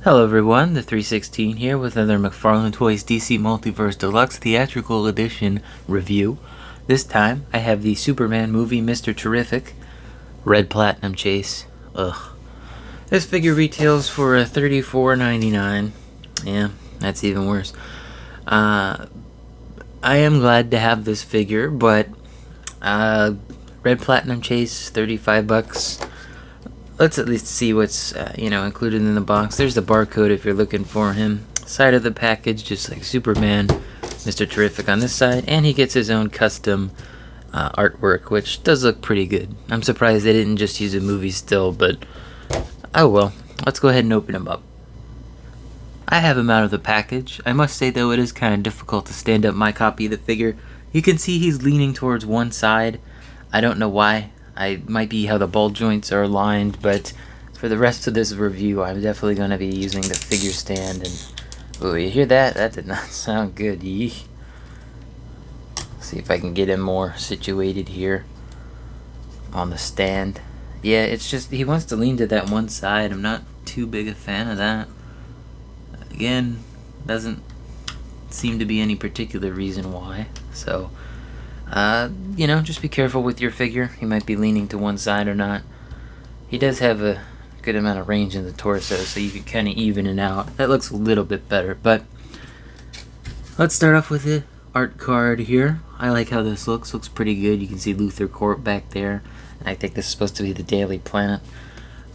Hello everyone, the 316 here with another Mcfarlane Toys DC Multiverse Deluxe Theatrical Edition review. This time I have the Superman movie Mr. Terrific, Red Platinum Chase. Ugh. This figure retails for $34.99. Yeah, that's even worse. I am glad to have this figure, but Red Platinum Chase, $35. Let's at least see what's included in the box. There's the barcode if you're looking for him. Side of the package, just like Superman, Mr. Terrific on this side, and he gets his own custom artwork, which does look pretty good. I'm surprised they didn't just use a movie still, but oh well. Let's go ahead and open him up. I have him out of the package. I must say though, it is kind of difficult to stand up my copy of the figure. You can see he's leaning towards one side. I don't know why. I might be how the ball joints are aligned, but for the rest of this review, I'm definitely going to be using the figure stand. And oh, you hear that? That did not sound good. Yee. See if I can get him more situated here on the stand. Yeah, it's just he wants to lean to that one side. I'm not too big a fan of that. Again, doesn't seem to be any particular reason why. So just be careful with your figure. He might be leaning to one side or not. He does have a good amount of range in the torso, so you can kind of even it out. That looks a little bit better, but let's start off with the art card here. I like how this looks. Looks pretty good. You can see Luthor Corp back there, and I think this is supposed to be the Daily Planet.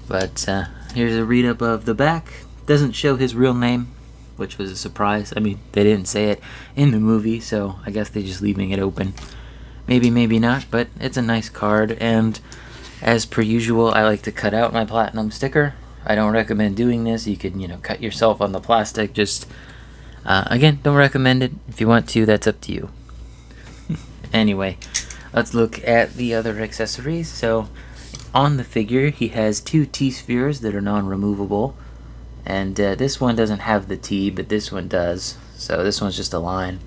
But here's a read-up of the back. Doesn't show his real name, which was a surprise. I mean, they didn't say it in the movie, so I guess they're just leaving it open. Maybe, maybe not, but it's a nice card, and as per usual, I like to cut out my platinum sticker. I don't recommend doing this. You could, cut yourself on the plastic. Just, again, don't recommend it. If you want to, that's up to you. Anyway, let's look at the other accessories. So, on the figure, he has two T-spheres that are non-removable, and this one doesn't have the T, but this one does. So this one's just a line.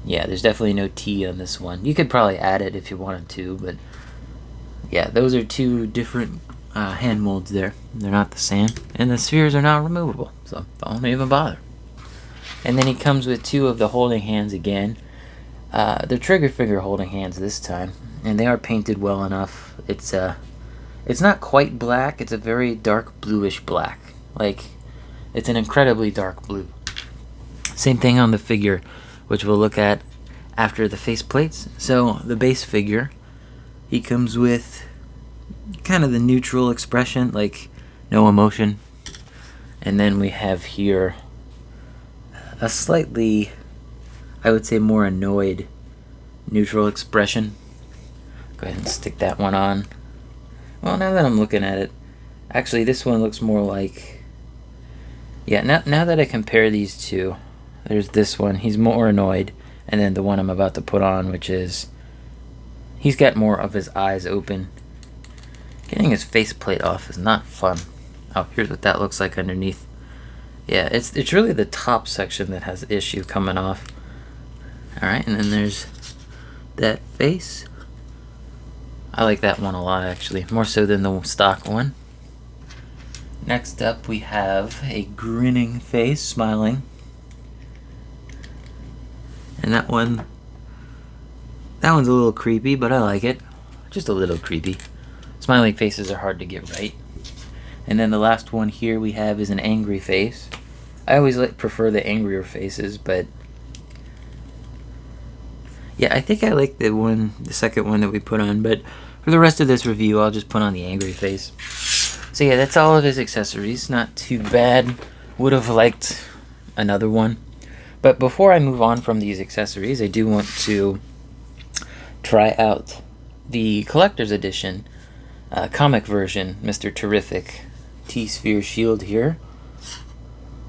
Yeah, there's definitely no T on this one. You could probably add it if you wanted to, but yeah, those are two different hand molds there. They're not the same, and the spheres are not removable, so don't even bother. And then he comes with two of the holding hands again. They're trigger finger holding hands this time, and they are painted well enough. It's not quite black. It's a very dark bluish black. Like, it's an incredibly dark blue. Same thing on the figure, which we'll look at after the face plates. So the base figure, he comes with kind of the neutral expression, like no emotion. And then we have here a slightly, I would say, more annoyed neutral expression. Go ahead and stick that one on. Well, now that I'm looking at it, actually this one looks more like, yeah, now that I compare these two, there's this one, he's more annoyed, and then the one I'm about to put on, which is, he's got more of his eyes open. Getting his faceplate off is not fun. Oh, here's what that looks like underneath. Yeah, it's really the top section that has the issue coming off. Alright, and then there's that face. I like that one a lot, actually, more so than the stock one. Next up, we have a grinning face, smiling. And that one's a little creepy, but I like it. Just a little creepy. Smiling faces are hard to get right. And then the last one here we have is an angry face. I always prefer the angrier faces, but yeah, I think I like the second one that we put on, but for the rest of this review, I'll just put on the angry face. So yeah, that's all of his accessories. Not too bad. Would have liked another one. But before I move on from these accessories, I do want to try out the collector's edition comic version, Mr. Terrific T-Sphere shield here.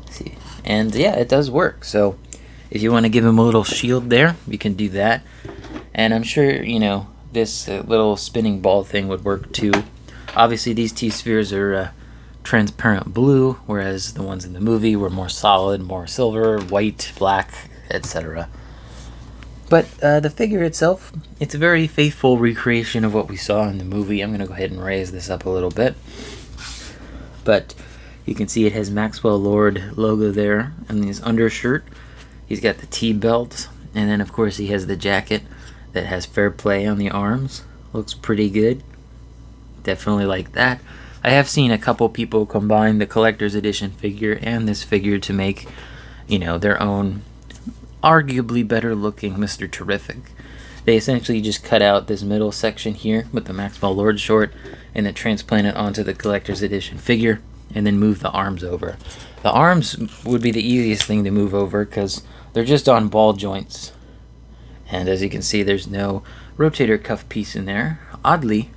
Let's see. And yeah, it does work. So if you want to give him a little shield there, you can do that. And I'm sure, this little spinning ball thing would work too. Obviously, these T-spheres are transparent blue, whereas the ones in the movie were more solid, more silver, white, black, etc. But the figure itself, it's a very faithful recreation of what we saw in the movie. I'm going to go ahead and raise this up a little bit. But You can see it has Maxwell Lord logo there on his undershirt. He's got the T-belt, and then of course he has the jacket that has Fair Play on the arms. Looks pretty good. Definitely like that. I have seen a couple people combine the collector's edition figure and this figure to make, you know, their own arguably better looking Mr. Terrific. They essentially just cut out this middle section here with the Maxwell Lord short and then transplant it onto the collector's edition figure and then move the arms over. The arms would be the easiest thing to move over because they're just on ball joints. And as you can see, there's no rotator cuff piece in there. Oddly,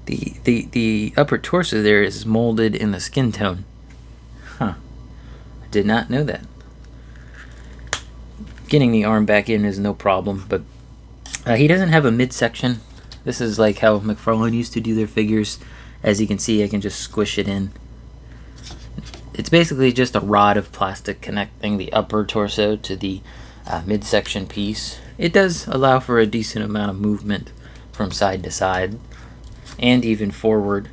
the upper torso there is molded in the skin tone. Huh. I did not know that. Getting the arm back in is no problem, but he doesn't have a midsection. This is like how Mcfarlane used to do their figures. As you can see, I can just squish it in. It's basically just a rod of plastic connecting the upper torso to the midsection piece. It does allow for a decent amount of movement from side to side and even forward.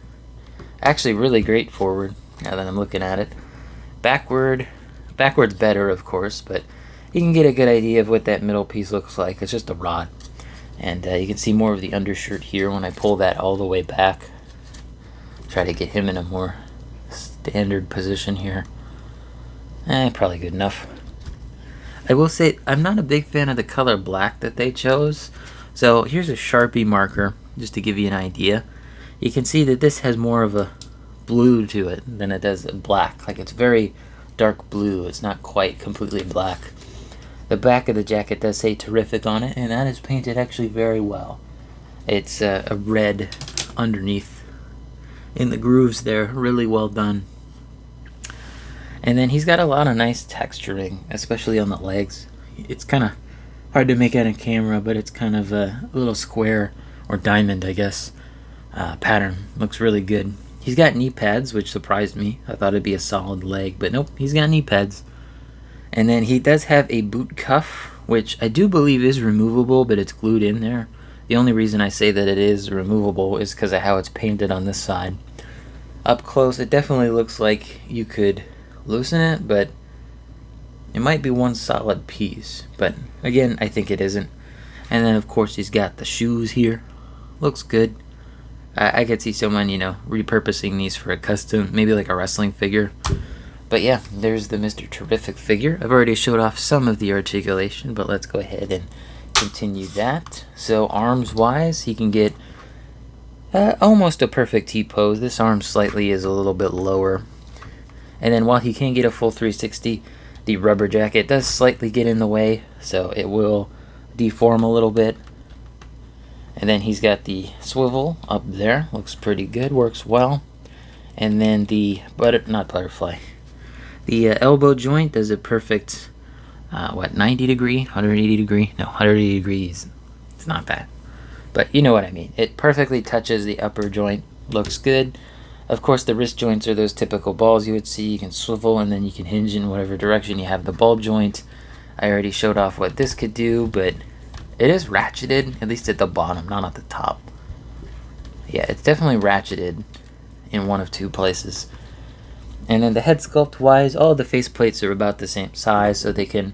Actually really great forward now that I'm looking at it. Backward's better, of course, but you can get a good idea of what that middle piece looks like. It's just a rod. And you can see more of the undershirt here when I pull that all the way back. Try to get him in a more standard position here. Probably good enough. I will say I'm not a big fan of the color black that they chose. So here's a Sharpie marker just to give you an idea. You can see that this has more of a blue to it than it does black. Like it's very dark blue. It's not quite completely black. The back of the jacket does say Terrific on it, and that is painted actually very well. It's a red underneath in the grooves there, really well done. And then he's got a lot of nice texturing, especially on the legs. It's kind of hard to make out on camera, but it's kind of a little square, or diamond I guess, pattern. Looks really good. He's got knee pads, which surprised me. I thought it'd be a solid leg, but nope, he's got knee pads. And then he does have a boot cuff, which I do believe is removable, but it's glued in there. The only reason I say that it is removable is because of how it's painted on this side. Up close, it definitely looks like you could loosen it, but it might be one solid piece. But again, I think it isn't. And then of course he's got the shoes here. Looks good. I could see someone, you know, repurposing these for a custom, maybe like a wrestling figure. But yeah, there's the Mr. Terrific figure. I've already showed off some of the articulation, but let's go ahead and continue that. So arms wise, he can get almost a perfect T-pose. This arm slightly is a little bit lower. And then while he can get a full 360, the rubber jacket does slightly get in the way, so it will deform a little bit. And then he's got the swivel up there. Looks pretty good, works well. And then the the elbow joint does a perfect, 90 degree, 180 degree? No, 180 degrees. It's not bad. But you know what I mean. It perfectly touches the upper joint. Looks good. Of course, the wrist joints are those typical balls you would see. You can swivel and then you can hinge in whatever direction you have the ball joint. I already showed off what this could do, but it is ratcheted, at least at the bottom, not at the top. Yeah, it's definitely ratcheted in one of two places. And then the head sculpt wise, all the face plates are about the same size, so they can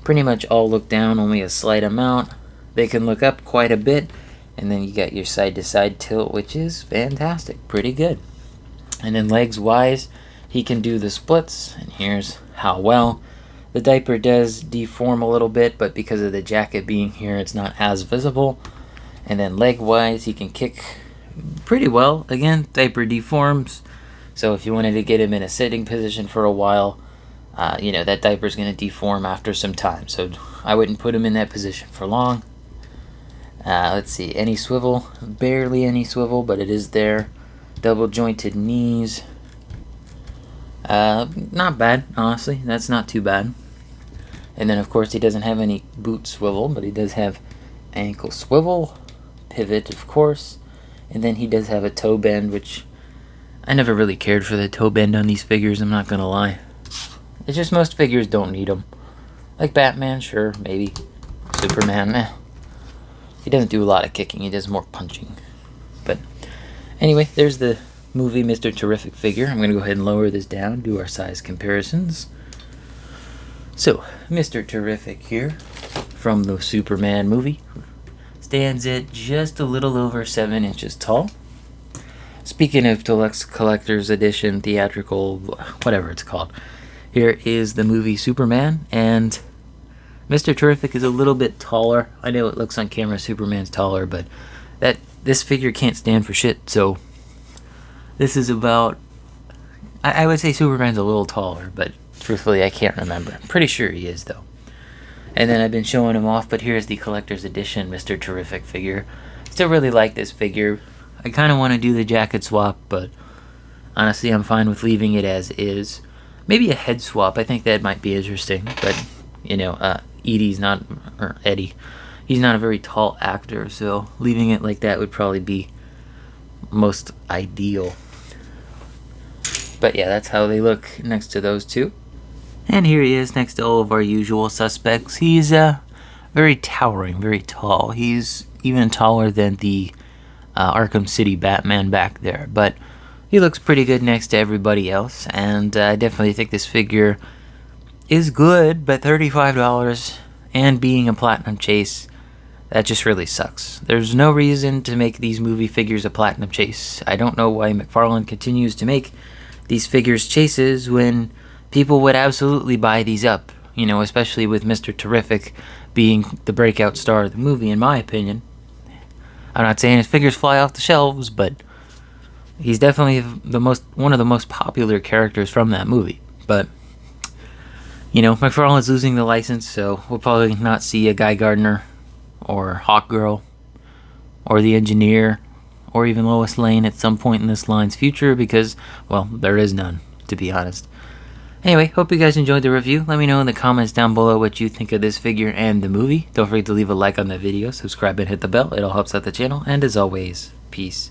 pretty much all look down only a slight amount. They can look up quite a bit, and then you got your side to side tilt, which is fantastic, pretty good. And then legs wise, he can do the splits, and here's how well. The diaper does deform a little bit, but because of the jacket being here, it's not as visible. And then leg wise, he can kick pretty well. Again, diaper deforms. So if you wanted to get him in a sitting position for a while, that diaper's going to deform after some time. So I wouldn't put him in that position for long. Let's see, any swivel? Barely any swivel, but it is there. Double jointed knees. Not bad, honestly. That's not too bad. And then of course he doesn't have any boot swivel, but he does have ankle swivel, pivot of course, and then he does have a toe bend, which I never really cared for the toe bend on these figures, I'm not gonna lie. It's just most figures don't need them. Like Batman, sure, maybe. Superman, He doesn't do a lot of kicking, he does more punching. But anyway, there's the movie Mr. Terrific figure. I'm going to go ahead and lower this down, do our size comparisons. So, Mr. Terrific here, from the Superman movie, stands at just a little over 7 inches tall. Speaking of Deluxe Collector's Edition, Theatrical, whatever it's called, here is the movie Superman, and Mr. Terrific is a little bit taller. I know it looks on camera Superman's taller, but this figure can't stand for shit, so this is about... I would say Superman's a little taller, but truthfully I can't remember. I'm pretty sure he is, though. And then I've been showing him off, but here's the Collector's Edition Mr. Terrific figure. Still really like this figure. I kind of want to do the jacket swap, but honestly I'm fine with leaving it as is. Maybe a head swap, I think that might be interesting, but, you know, Eddie, he's not a very tall actor, so leaving it like that would probably be most ideal. But yeah, that's how they look next to those two. And here he is next to all of our usual suspects. He's very towering, very tall. He's even taller than the Arkham City Batman back there, but he looks pretty good next to everybody else, and I definitely think this figure is good, but $35 and being a Platinum Chase, that just really sucks. There's no reason to make these movie figures a Platinum Chase. I don't know why Mcfarlane continues to make these figures chases when people would absolutely buy these up, you know, especially with Mr. Terrific being the breakout star of the movie, in my opinion. I'm not saying his figures fly off the shelves, but he's definitely one of the most popular characters from that movie. But, you know, McFarlane's losing the license, so we'll probably not see a Guy Gardner or Hawkgirl or the Engineer or even Lois Lane at some point in this line's future because, well, there is none, to be honest. Anyway, hope you guys enjoyed the review. Let me know in the comments down below what you think of this figure and the movie. Don't forget to leave a like on the video, subscribe and hit the bell. It all helps out the channel. And as always, peace